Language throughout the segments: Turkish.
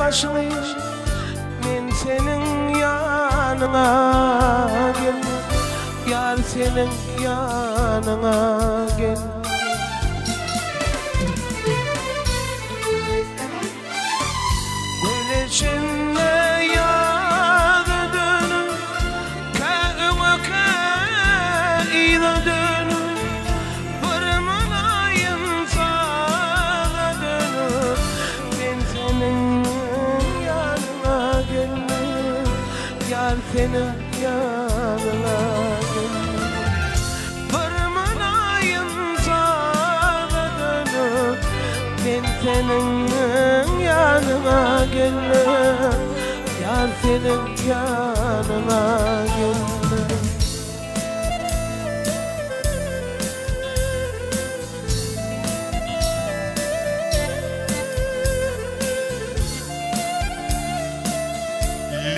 başlayayım, ben senin yanına gel. Yar senin yanına gel. Güneşinle yadı dönür, kağıma kağıda dönür, vurmalayın sağa dönür. Ben senin yanına gelmeyim, yar senin yanına gelmeyim. Vurmalayın sağa dönür, ben senin yanına gelmem, yar senin yanına gelmem.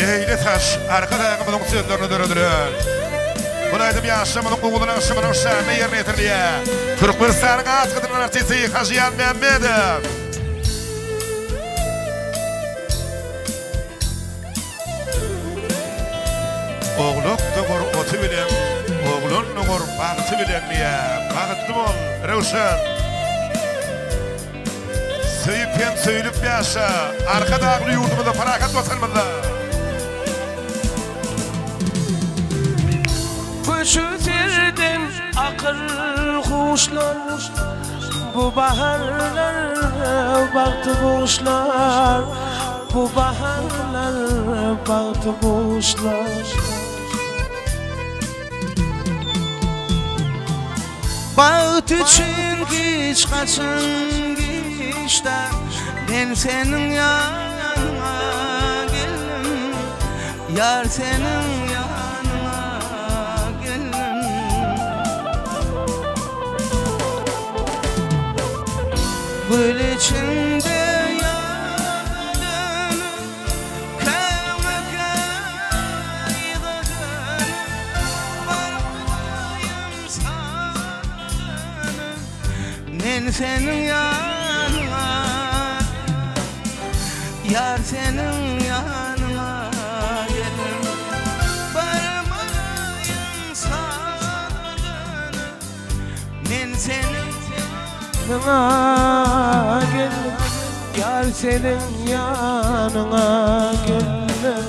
Leyli taş arka dayağımın sözlerini dörüdürür. Bunaydım yaşamının kuğulun aşımının şahını yerine yetirliye. Türkmenistan'ın atkıdının artisi Hacıyan Mehmet'im. Oğluk da gor otu bilem, oğlun da gor bağıtı bilem diye. Bağıttım ol, Revşen. Söyüp hem söylüp yaşa, arka dağlı yurdumuzda farakat basalımızda. Köşüterden akır kuşlar, bu baharlar baktı kuşlar, bu baharlar baktı kuşlar. Bağıt için hiç kaçın işte, ben senin yanına geldim, yar senin yanına geldim. Gül içinde yandım, kavga kayda dönüm, varmayım sana, ben senin yanına, yar senin yanına geldim. Varmayım sana, ben senin yanına geldim, yar senin yanına geldim.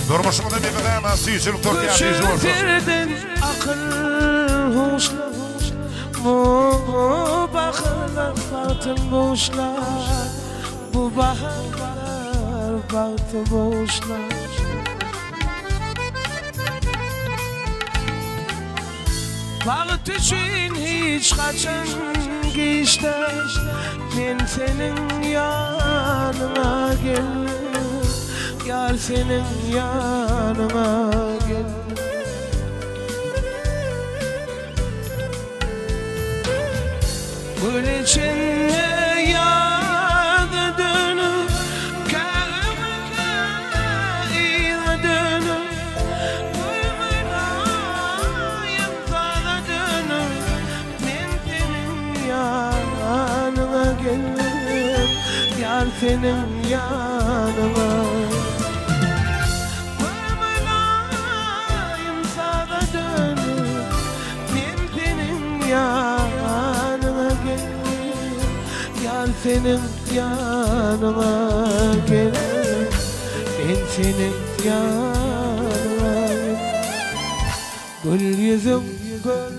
Durmuşumda bir kadar suyuculuk 4 yaşlı olsun. Köşüterden akıl huşlar, bu baharlar baktım boşlar, bu baharlar baktım boşlar. Bağıt için hiç kaçan geçti, ben senin yanına geldim, yar senin yanına geldim. Gül içinde yadı dönür, kağıma kağıda dönür, vurmalayın sağa dönür. Ben senin yanına geldim, yar senin yanına. Vurmalayın sağa dönür, ben senin yanına geldim, yar senin yanına geldim, ben senin yanına geldim. Gül yüzüm gül,